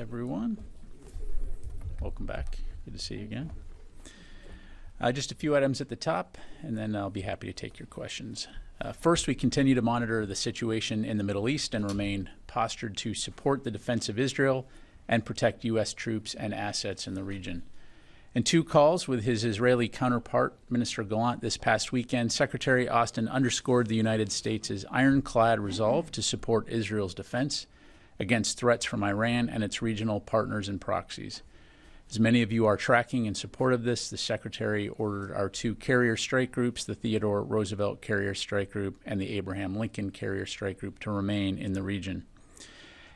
everyone. Welcome back. Good to see you again. Just a few items at the top, and then I'll be happy to take your questions. First, we continue to monitor the situation in the Middle East and remain postured to support the defense of Israel and protect U.S. troops and assets in the region. In two calls with his Israeli counterpart, Minister Gallant, this past weekend, Secretary Austin underscored the United States' ironclad resolve to support Israel's defense against threats from Iran and its regional partners and proxies. As many of you are tracking in support of this, the Secretary ordered our two carrier strike groups, the Theodore Roosevelt Carrier Strike Group and the Abraham Lincoln Carrier Strike Group, to remain in the region.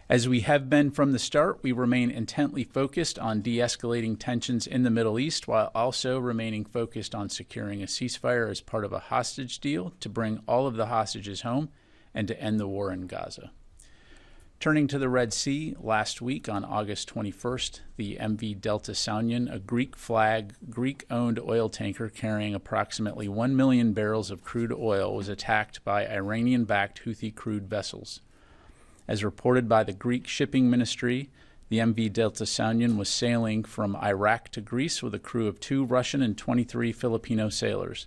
As we have been from the start, we remain intently focused on de-escalating tensions in the Middle East while also remaining focused on securing a ceasefire as part of a hostage deal to bring all of the hostages home and to end the war in Gaza. Turning to the Red Sea, last week on August 21st, the MV Delta Sounion, a Greek-flagged, Greek-owned oil tanker carrying approximately 1 million barrels of crude oil, was attacked by Iranian-backed Houthi crude vessels. As reported by the Greek shipping ministry, the MV Delta Sounion was sailing from Iraq to Greece with a crew of 2 Russian and 23 Filipino sailors.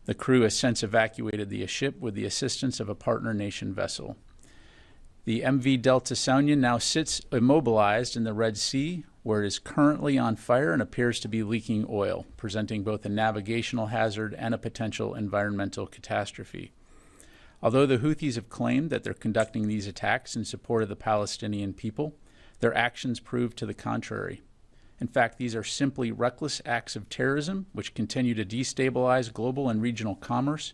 The crew has since evacuated the ship with the assistance of a partner nation vessel. The MV Delta Sounion now sits immobilized in the Red Sea, where it is currently on fire and appears to be leaking oil, presenting both a navigational hazard and a potential environmental catastrophe. Although the Houthis have claimed that they're conducting these attacks in support of the Palestinian people, their actions prove to the contrary. In fact, these are simply reckless acts of terrorism which continue to destabilize global and regional commerce,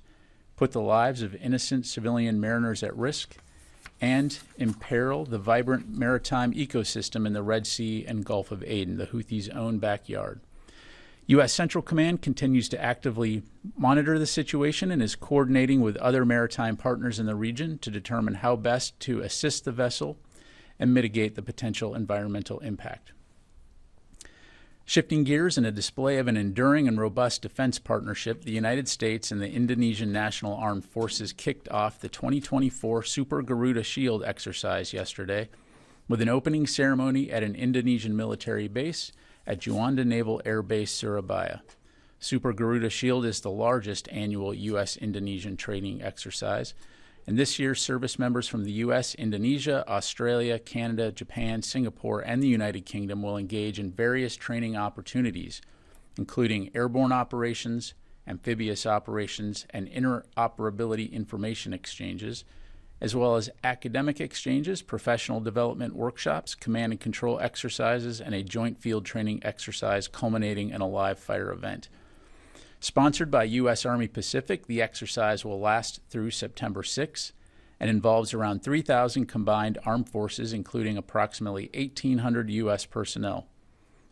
put the lives of innocent civilian mariners at risk, and imperil the vibrant maritime ecosystem in the Red Sea and Gulf of Aden, the Houthis' own backyard. U.S. Central Command continues to actively monitor the situation and is coordinating with other maritime partners in the region to determine how best to assist the vessel and mitigate the potential environmental impact. Shifting gears, in a display of an enduring and robust defense partnership, the United States and the Indonesian National Armed Forces kicked off the 2024 Super Garuda Shield exercise yesterday with an opening ceremony at an Indonesian military base at Juanda Naval Air Base, Surabaya. Super Garuda Shield is the largest annual U.S.-Indonesian training exercise, and this year service members from the U.S., Indonesia, Australia, Canada, Japan, Singapore, and the United Kingdom will engage in various training opportunities, including airborne operations, amphibious operations, and interoperability information exchanges, as well as academic exchanges, professional development workshops, command and control exercises, and a joint field training exercise culminating in a live fire event. Sponsored by U.S. Army Pacific, the exercise will last through September 6 and involves around 3,000 combined armed forces, including approximately 1,800 U.S. personnel.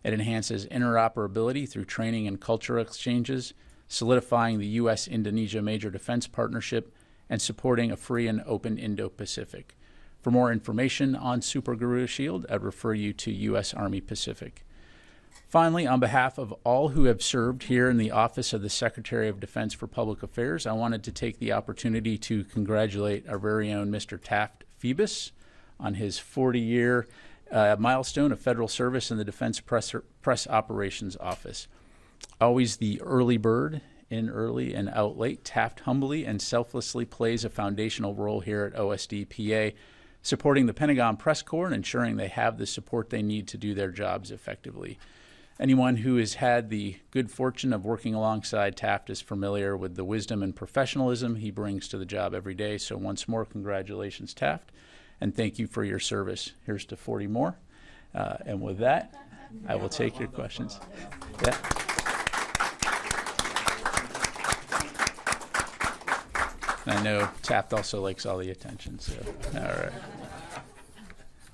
It enhances interoperability through training and cultural exchanges, solidifying the U.S.-Indonesia Major Defense Partnership, and supporting a free and open Indo-Pacific. For more information on Super Garuda Shield, I'd refer you to U.S. Army Pacific. Finally, on behalf of all who have served here in the Office of the Secretary of Defense for Public Affairs, I wanted to take the opportunity to congratulate our very own Mr. Taft Phoebus on his 40-year milestone of federal service in the Defense Press Operations Office. Always the early bird, in early and out late, Taft humbly and selflessly plays a foundational role here at OSD-PA, supporting the Pentagon Press Corps and ensuring they have the support they need to do their jobs effectively. Anyone who has had the good fortune of working alongside Taft is familiar with the wisdom and professionalism he brings to the job every day. So once more, congratulations, Taft, and thank you for your service. Here's to 40 more. And with that, I will take your questions. Yeah. I know Taft also likes all the attention, so all right.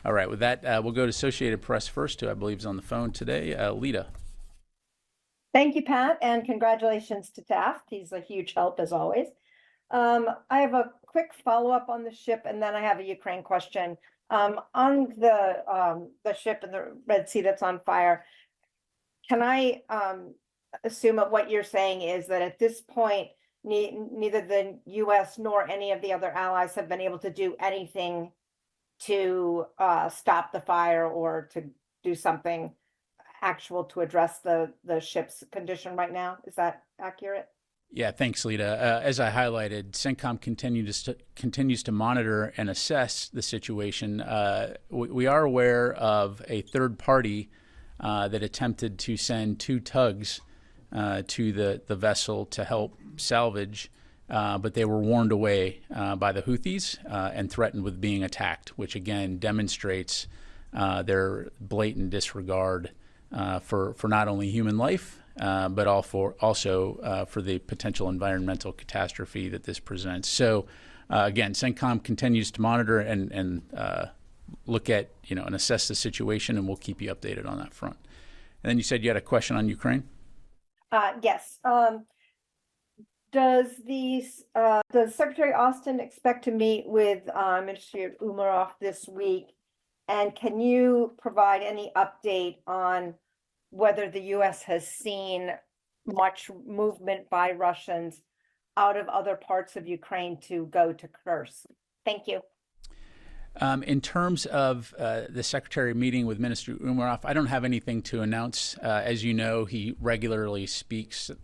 All right, with that, we'll go to Associated Press first, who I believe is on the phone today. Lita. Thank you, Pat, and congratulations to Taft. He's a huge help, as always. I have a quick follow-up on the ship, and then I have a Ukraine question. On the ship in the Red Sea that's on fire, can I assume that what you're saying is that at this point, neither the U.S. nor any of the other allies have been able to do anything to stop the fire or to do something actual to address the ship's condition right now. Is that accurate? Yeah, thanks, Lita. As I highlighted, CENTCOM continues to monitor and assess the situation. We are aware of a third party that attempted to send 2 tugs to the vessel to help salvage, but they were warned away by the Houthis and threatened with being attacked, which again demonstrates their blatant disregard for not only human life, but also for the potential environmental catastrophe that this presents. So again, CENTCOM continues to monitor and look at, and assess the situation, and we'll keep you updated on that front. And then you said you had a question on Ukraine? Yes. Does Secretary Austin expect to meet with Minister Umarov this week? And can you provide any update on whether the U.S. has seen much movement by Russians out of other parts of Ukraine to go to Kursk? Thank you. In terms of the Secretary meeting with Minister Umarov, I don't have anything to announce. As you know,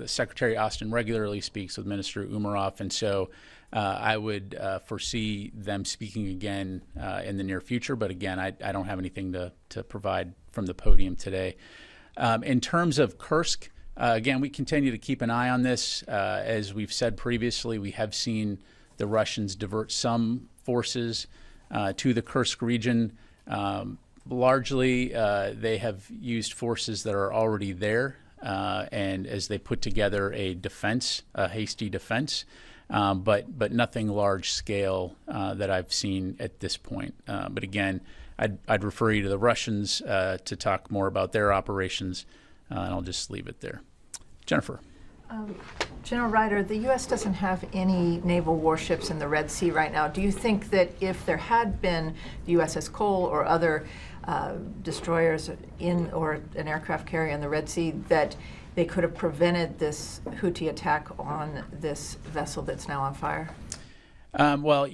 Secretary Austin regularly speaks with Minister Umarov, and so I would foresee them speaking again in the near future. But again, I don't have anything to provide from the podium today. In terms of Kursk, again, we continue to keep an eye on this. As we've said previously, we have seen the Russians divert some forces to the Kursk region. Largely, they have used forces that are already there, and as they put together a hasty defense, but nothing large scale that I've seen at this point. But again, I'd refer you to the Russians to talk more about their operations, and I'll just leave it there. Jennifer. General Ryder, the U.S. doesn't have any naval warships in the Red Sea right now. Do you think that if there had been the USS Cole or other destroyers or an aircraft carrier in the Red Sea, that they could have prevented this Houthi attack on this vessel that's now on fire? Well,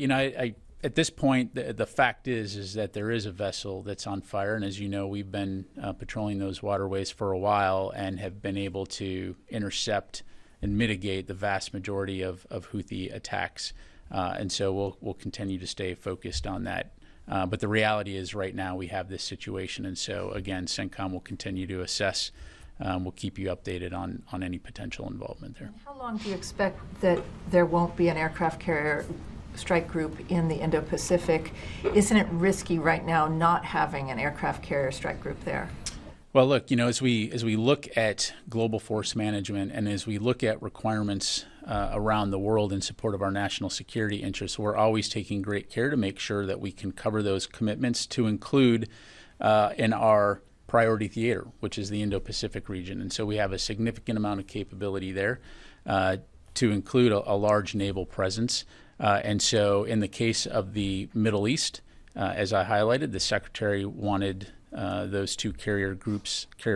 at this point, the fact is that there is a vessel that's on fire, and as you know, we've been patrolling those waterways for a while and have been able to intercept and mitigate the vast majority of Houthi attacks, and so we'll continue to stay focused on that. But the reality is, right now we have this situation, and so again, CENTCOM will continue to assess. We'll keep you updated on any potential involvement there. And how long do you expect that there won't be an aircraft carrier strike group in the Indo-Pacific? Isn't it risky right now not having an aircraft carrier strike group there? Well, look, as we look at global force management and as we look at requirements around the world in support of our national security interests, we're always taking great care to make sure that we can cover those commitments, to include in our priority theater, which is the Indo-Pacific region. And so we have a significant amount of capability there, to include a large naval presence. And so in the case of the Middle East, as I highlighted, the Secretary wanted those 2 carrier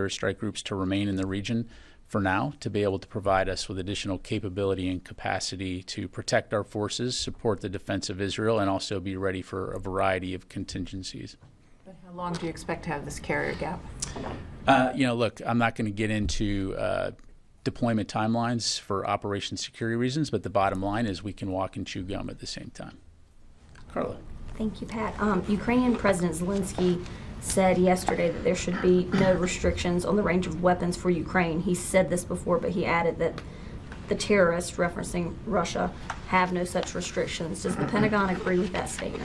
strike groups to remain in the region for now, to be able to provide us with additional capability and capacity to protect our forces, support the defense of Israel, and also be ready for a variety of contingencies. But how long do you expect to have this carrier gap? Look, I'm not going to get into deployment timelines for operation security reasons, but the bottom line is we can walk and chew gum at the same time. Carla. Thank you, Pat. Ukrainian President Zelensky said yesterday that there should be no restrictions on the range of weapons for Ukraine. He said this before, but he added that the terrorists, referencing Russia, have no such restrictions. Does the Pentagon agree with that statement?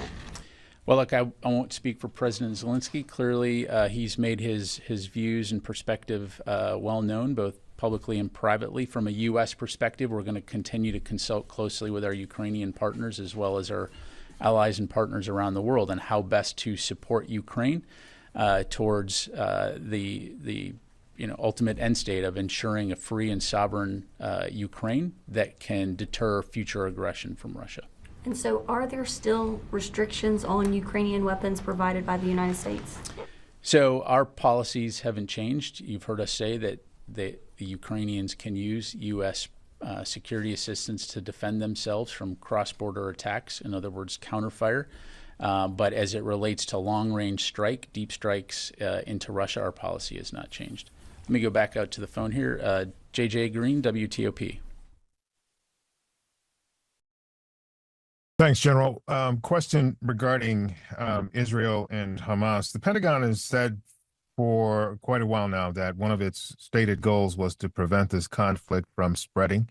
Well, look, I won't speak for President Zelensky. Clearly, he's made his views and perspective well known, both publicly and privately. From a U.S. perspective, we're going to continue to consult closely with our Ukrainian partners as well as our allies and partners around the world on how best to support Ukraine towards the ultimate end state of ensuring a free and sovereign Ukraine that can deter future aggression from Russia. And so are there still restrictions on Ukrainian weapons provided by the United States? So our policies haven't changed. You've heard us say that the Ukrainians can use U.S. Security assistance to defend themselves from cross-border attacks, in other words, counterfire. But as it relates to long-range strike, deep strikes into Russia, our policy has not changed. Let me go back out to the phone here. JJ Green, WTOP. Thanks, General. Question regarding Israel and Hamas. The Pentagon has said for quite a while now that one of its stated goals was to prevent this conflict from spreading.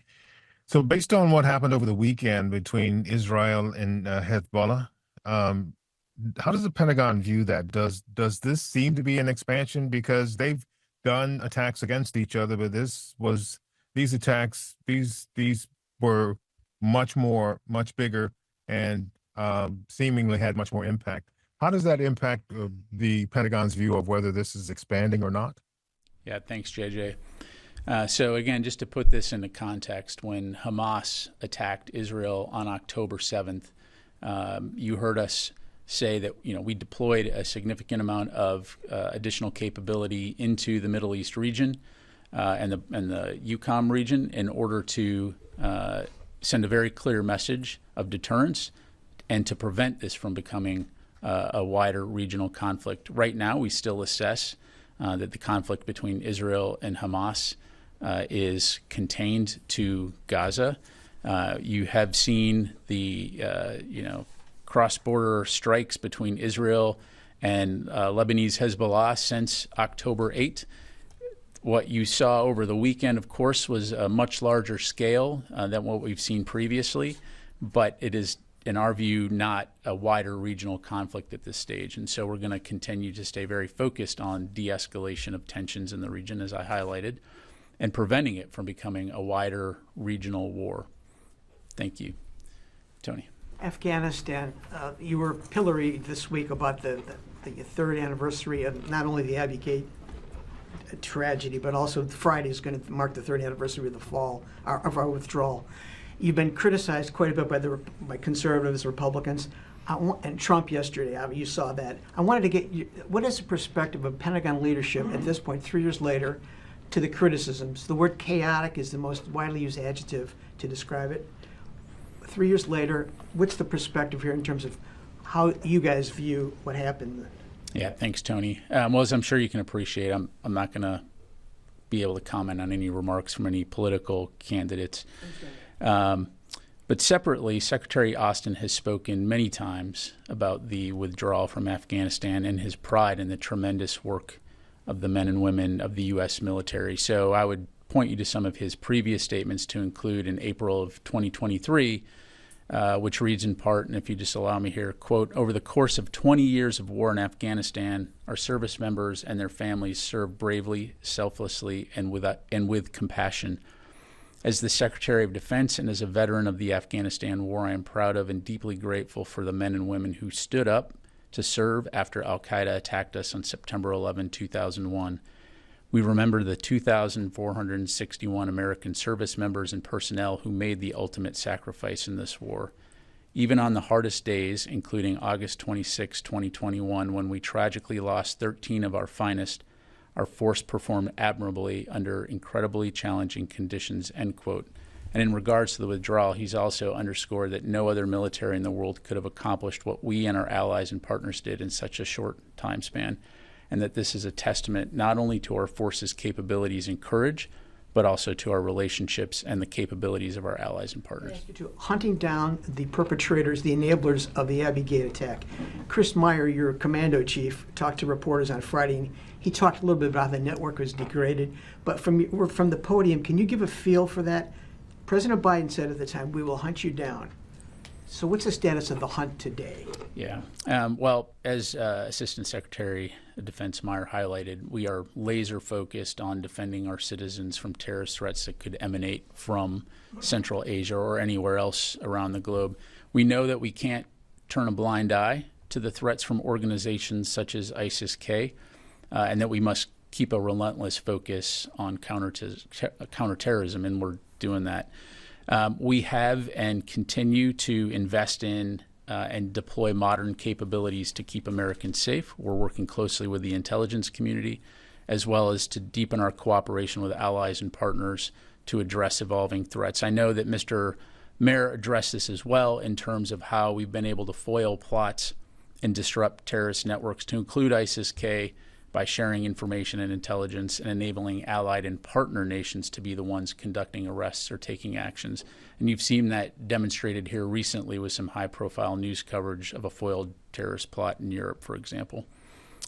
So based on what happened over the weekend between Israel and Hezbollah, how does the Pentagon view that? Does this seem to be an expansion? Because they've done attacks against each other, but these attacks were much bigger and seemingly had much more impact. How does that impact the Pentagon's view of whether this is expanding or not? Yeah, thanks, JJ. So again, just to put this into context, when Hamas attacked Israel on October 7th, you heard us say that we deployed a significant amount of additional capability into the Middle East region and the EUCOM region in order to send a very clear message of deterrence and to prevent this from becoming a wider regional conflict. Right now, we still assess that the conflict between Israel and Hamas is contained to Gaza. You have seen the cross-border strikes between Israel and Lebanese Hezbollah since October 8th. What you saw over the weekend, of course, was a much larger scale than what we've seen previously, but it is, in our view, not a wider regional conflict at this stage. And so we're going to continue to stay very focused on de-escalation of tensions in the region, as I highlighted, and preventing it from becoming a wider regional war. Thank you. Tony. Afghanistan, you were pilloried this week about the third anniversary of not only the Abbey Gate tragedy, but also Friday is going to mark the third anniversary of the fall of our withdrawal. You've been criticized quite a bit by conservatives, Republicans, and Trump yesterday. You saw that. I wanted to get what is the perspective of Pentagon leadership at this point, 3 years later, to the criticisms? The word chaotic is the most widely used adjective to describe it. 3 years later, what's the perspective here in terms of how you guys view what happened? Yeah, thanks, Tony. Well, as I'm sure you can appreciate, I'm not going to be able to comment on any remarks from any political candidates. But separately, Secretary Austin has spoken many times about the withdrawal from Afghanistan and his pride in the tremendous work of the men and women of the U.S. military. So I would point you to some of his previous statements, to include in April of 2023, which reads in part, and if you just allow me here, quote, "Over the course of 20 years of war in Afghanistan, our service members and their families served bravely, selflessly, and with compassion. As the Secretary of Defense and as a veteran of the Afghanistan war, I am proud of and deeply grateful for the men and women who stood up to serve after al-Qaeda attacked us on September 11, 2001. We remember the 2,461 American service members and personnel who made the ultimate sacrifice in this war. Even on the hardest days, including August 26, 2021, when we tragically lost 13 of our finest, our force performed admirably under incredibly challenging conditions," end quote. And in regards to the withdrawal, he's also underscored that no other military in the world could have accomplished what we and our allies and partners did in such a short time span, and that this is a testament not only to our forces' capabilities and courage, but also to our relationships and the capabilities of our allies and partners. Hunting down the perpetrators, the enablers of the Abbey Gate attack. Chris Meyer, your commando chief, talked to reporters on Friday, and he talked a little bit about how the network was degraded. But from the podium, can you give a feel for that? President Biden said at the time, "We will hunt you down." So what's the status of the hunt today? Yeah. Well, as Assistant Secretary of Defense Meyer highlighted, we are laser focused on defending our citizens from terrorist threats that could emanate from Central Asia or anywhere else around the globe. We know that we can't turn a blind eye to the threats from organizations such as ISIS-K, and that we must keep a relentless focus on counterterrorism, and we're doing that. We have and continue to invest in and deploy modern capabilities to keep Americans safe. We're working closely with the intelligence community, as well as to deepen our cooperation with allies and partners to address evolving threats. I know that Mr. Mayor addressed this as well in terms of how we've been able to foil plots and disrupt terrorist networks, to include ISIS-K, by sharing information and intelligence and enabling allied and partner nations to be the ones conducting arrests or taking actions. And you've seen that demonstrated here recently with some high-profile news coverage of a foiled terrorist plot in Europe, for example.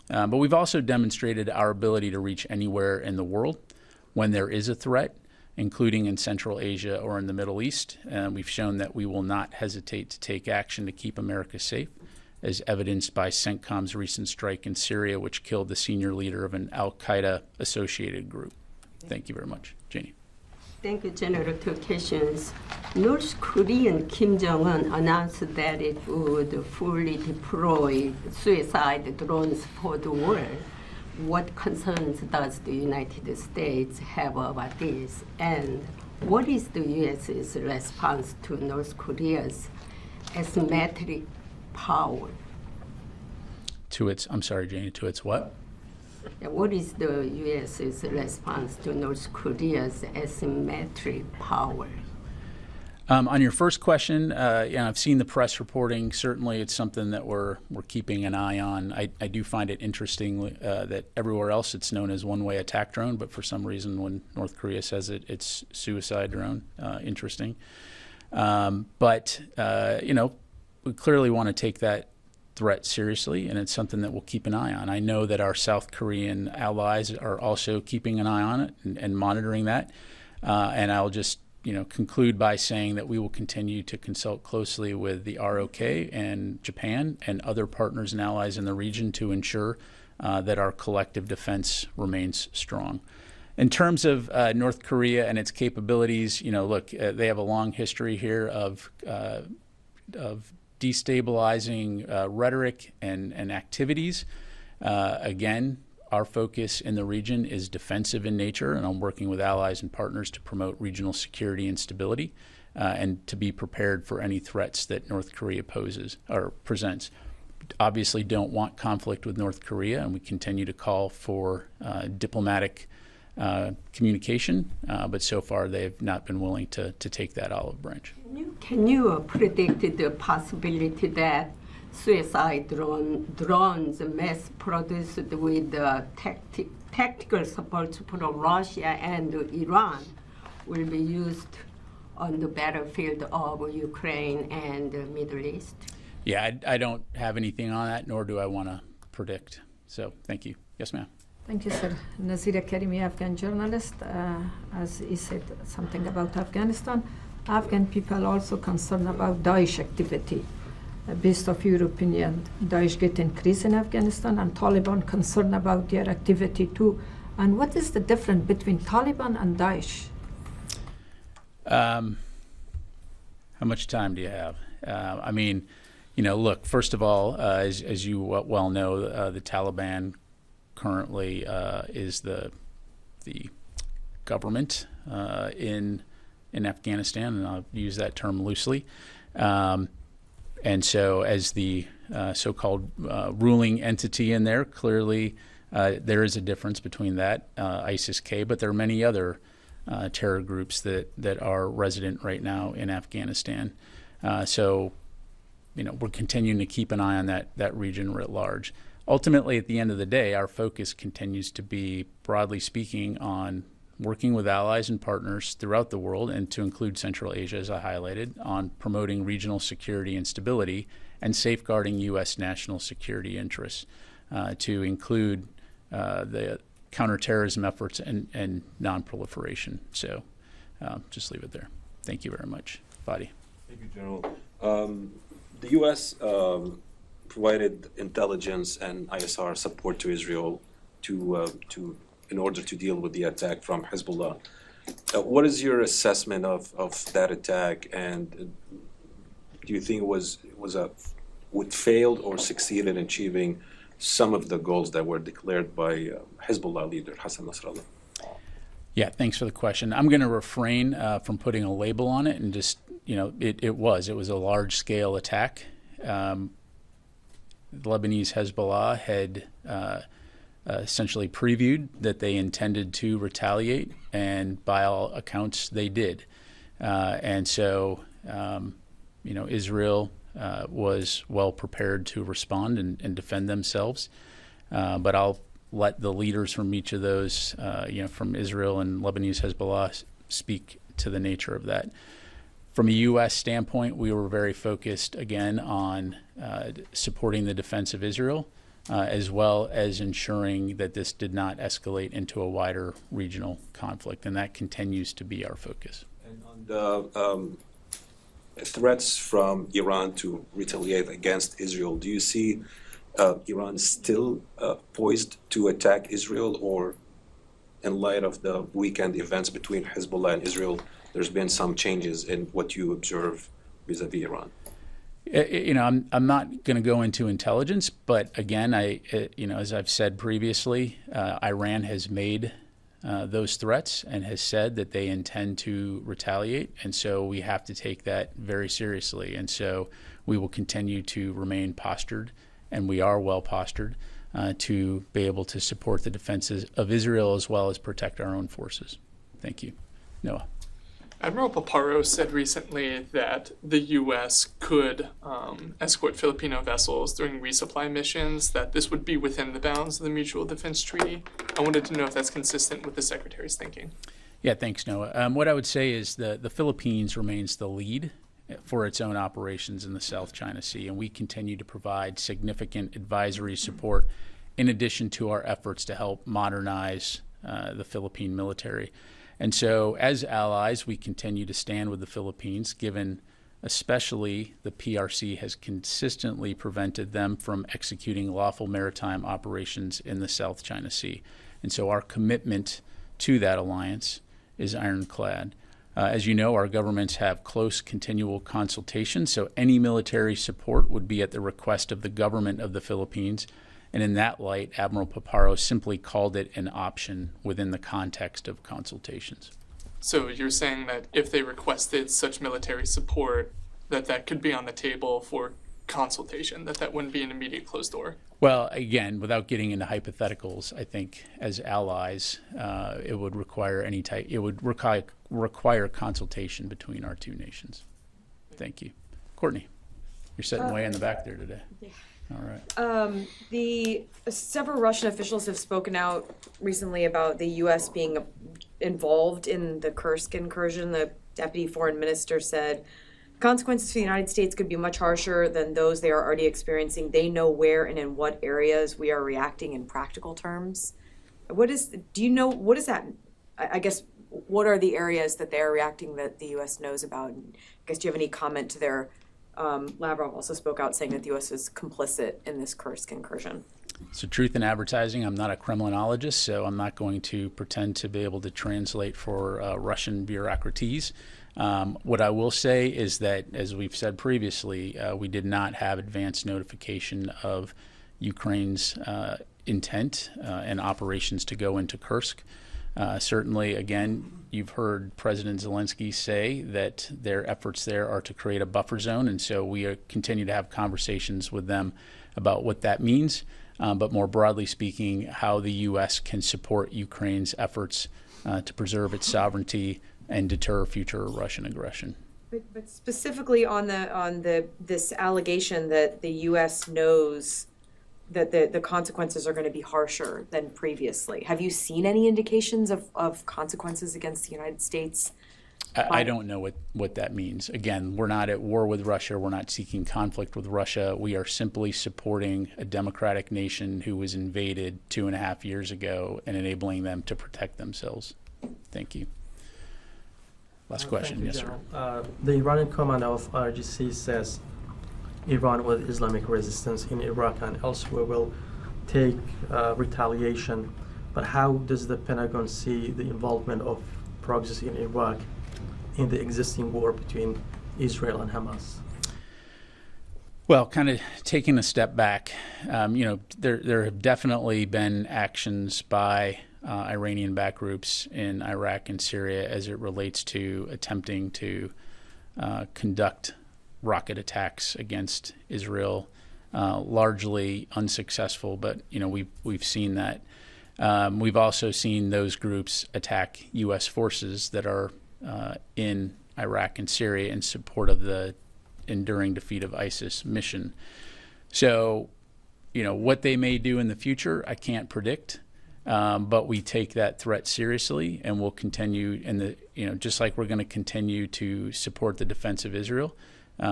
But we've also demonstrated our ability to reach anywhere in the world when there is a threat, including in Central Asia or in the Middle East. We've shown that we will not hesitate to take action to keep America safe, as evidenced by CENTCOM's recent strike in Syria, which killed the senior leader of an al-Qaeda-associated group. Thank you very much. Janie. Thank you, General. Two questions. North Korean Kim Jong-un announced that it would fully deploy suicide drones for the war. What concerns does the United States have about this? And what is the U.S.'s response to North Korea's asymmetric power? To its, I'm sorry, Janie, to its what? What is the U.S.'s response to North Korea's asymmetric power? On your first question, I've seen the press reporting. Certainly, it's something that we're keeping an eye on. I do find it interesting that everywhere else it's known as one-way attack drone, but for some reason, when North Korea says it, it's suicide drone. Interesting. But we clearly want to take that threat seriously, and it's something that we'll keep an eye on. I know that our South Korean allies are also keeping an eye on it and monitoring that. And I'll just conclude by saying that we will continue to consult closely with the ROK and Japan and other partners and allies in the region to ensure that our collective defense remains strong. In terms of North Korea and its capabilities, look, they have a long history here of destabilizing rhetoric and activities. Again, our focus in the region is defensive in nature, and I'm working with allies and partners to promote regional security and stability and to be prepared for any threats that North Korea poses or presents. Obviously don't want conflict with North Korea, and we continue to call for diplomatic communication, but so far they've not been willing to take that olive branch. Can you predict the possibility that suicide drones mass produced with tactical support from Russia and Iran will be used on the battlefield of Ukraine and the Middle East? Yeah, I don't have anything on that, nor do I want to predict. So thank you. Yes, ma'am. Thank you, sir. Nazira Karimi, Afghan journalist. As he said something about Afghanistan, Afghan people are also concerned about Daesh activity. Based of your opinion, Daesh get increased in Afghanistan, and Taliban concerned about their activity too. And what is the difference between Taliban and Daesh? How much time do you have? Look, first of all, as you well know, the Taliban currently is the government in Afghanistan, and I'll use that term loosely. And so as the so-called ruling entity in there, clearly there is a difference between that, ISIS-K, but there are many other terror groups that are resident right now in Afghanistan. So we're continuing to keep an eye on that region writ large. Ultimately, at the end of the day, our focus continues to be, broadly speaking, on working with allies and partners throughout the world, and to include Central Asia, as I highlighted, on promoting regional security and stability and safeguarding U.S. national security interests, to include the counterterrorism efforts and non-proliferation. So just leave it there. Thank you very much. Fadi. Thank you, General. The U.S. provided intelligence and ISR support to Israel in order to deal with the attack from Hezbollah. What is your assessment of that attack, and do you think it failed or succeeded in achieving some of the goals that were declared by Hezbollah leader Hassan Nasrallah? Yeah, thanks for the question. I'm going to refrain from putting a label on it, and just, it was a large-scale attack. The Lebanese Hezbollah had essentially previewed that they intended to retaliate, and by all accounts, they did. And so, Israel was well prepared to respond and defend themselves. But I'll let the leaders from each of those, from Israel and Lebanese Hezbollah, speak to the nature of that. From a U.S. standpoint, we were very focused, again, on supporting the defense of Israel, as well as ensuring that this did not escalate into a wider regional conflict, and that continues to be our focus. And on the threats from Iran to retaliate against Israel, do you see Iran still poised to attack Israel, or in light of the weekend events between Hezbollah and Israel, there's been some changes in what you observe vis-a-vis Iran? I'm not going to go into intelligence, but again, as I've said previously, Iran has made those threats and has said that they intend to retaliate, and so we have to take that very seriously. And so we will continue to remain postured, and we are well postured to be able to support the defenses of Israel as well as protect our own forces. Thank you. Noah. Admiral Paparo said recently that the U.S. could escort Filipino vessels during resupply missions, that this would be within the bounds of the Mutual Defense Treaty. I wanted to know if that's consistent with the Secretary's thinking. Yeah, thanks, Noah. What I would say is the Philippines remains the lead for its own operations in the South China Sea, and we continue to provide significant advisory support in addition to our efforts to help modernize the Philippine military. And so as allies, we continue to stand with the Philippines, given especially the PRC has consistently prevented them from executing lawful maritime operations in the South China Sea. And so our commitment to that alliance is ironclad. As you know, our governments have close continual consultation, so any military support would be at the request of the government of the Philippines. And in that light, Admiral Paparo simply called it an option within the context of consultations. So you're saying that if they requested such military support, that could be on the table for consultation, that wouldn't be an immediate closed door? Well, again, without getting into hypotheticals, I think as allies, it would require require consultation between our two nations. Thank you. Courtney, you're sitting way in the back there today. Yeah. All right. Several Russian officials have spoken out recently about the U.S. being involved in the Kursk incursion. The deputy foreign minister said consequences for the United States could be much harsher than those they are already experiencing. They know where and in what areas we are reacting in practical terms. What is that? I guess, what are the areas that they are reacting that the U.S. knows about? And I guess, do you have any comment to their Lavrov also spoke out saying that the U.S. is complicit in this Kursk incursion? So truth in advertising, I'm not a Kremlinologist, so I'm not going to pretend to be able to translate for Russian bureaucraties. What I will say is that, as we've said previously, we did not have advance notification of Ukraine's intent and operations to go into Kursk. Certainly, again, you've heard President Zelensky say that their efforts there are to create a buffer zone, and so we continue to have conversations with them about what that means, but more broadly speaking, how the U.S. can support Ukraine's efforts to preserve its sovereignty and deter future Russian aggression. But specifically on this allegation that the U.S. knows that the consequences are going to be harsher than previously. Have you seen any indications of consequences against the United States? I don't know what that means. Again, we're not at war with Russia. We're not seeking conflict with Russia. We are simply supporting a democratic nation who was invaded 2.5 years ago and enabling them to protect themselves. Thank you. Last question. Yes, sir. The Iranian commander of RGC says Iran with Islamic resistance in Iraq and elsewhere will take retaliation. But how does the Pentagon see the involvement of proxies in Iraq in the existing war between Israel and Hamas? Well, kind of taking a step back, there have definitely been actions by Iranian-backed groups in Iraq and Syria as it relates to attempting to conduct rocket attacks against Israel, largely unsuccessful. But we've seen that. We've also seen those groups attack U.S. forces that are in Iraq and Syria in support of the enduring defeat of ISIS mission. So, you know, what they may do in the future, I can't predict. But we take that threat seriously, and we'll continue just like we're going to continue to support the defense of Israel.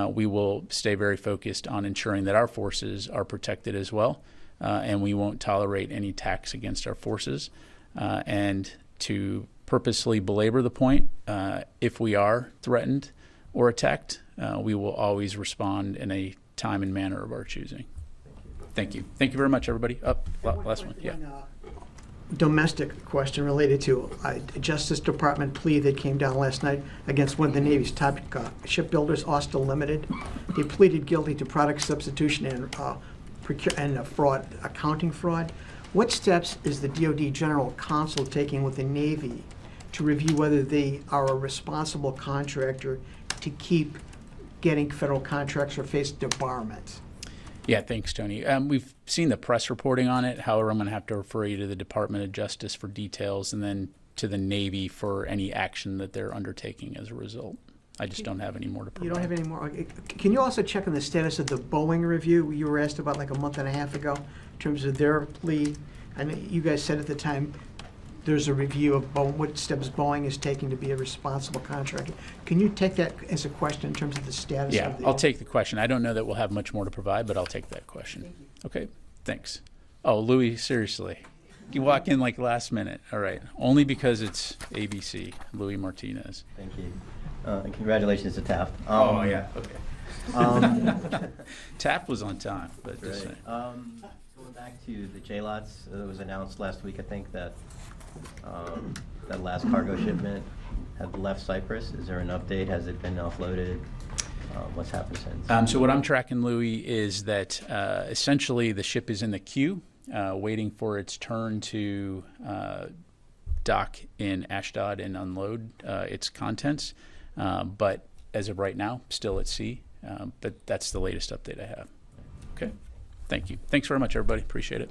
We will stay very focused on ensuring that our forces are protected as well, and we won't tolerate any attacks against our forces. And to purposely belabor the point, if we are threatened or attacked, we will always respond in a time and manner of our choosing. Thank you. Thank you very much, everybody. Last one. Yeah. Domestic question related to a Justice Department plea that came down last night against one of the Navy's top shipbuilders, Austal Limited. They pleaded guilty to product substitution and fraud, accounting fraud. What steps is the DoD General Counsel taking with the Navy to review whether they are a responsible contractor to keep getting federal contracts or face debarment? Yeah, thanks, Tony. We've seen the press reporting on it. However, I'm going to have to refer you to the Department of Justice for details, and then to the Navy for any action that they're undertaking as a result. I just don't have any more to provide. You don't have any more? Okay. Can you also check on the status of the Boeing review you were asked about like a month and a half ago in terms of their plea? I know you guys said at the time there's a review of what steps Boeing is taking to be a responsible contractor. Can you take that as a question in terms of the status of the... I'll take the question. I don't know that we'll have much more to provide, but I'll take that question. Okay, thanks. Oh, Louis, seriously. You walk in like last minute. All right. Only because it's ABC, Louis Martinez. Thank you. And congratulations to Taft. Oh, yeah. Okay. Taft was on time, but right. Just saying. Going back to the JLOTs, it was announced last week, I think, that that last cargo shipment had left Cyprus. Is there an update? Has it been offloaded? What's happened since? So what I'm tracking, Louis, is that essentially the ship is in the queue, waiting for its turn to dock in Ashdod and unload its contents. But as of right now, still at sea. But that's the latest update I have. Okay. Thank you. Thanks very much, everybody. Appreciate it.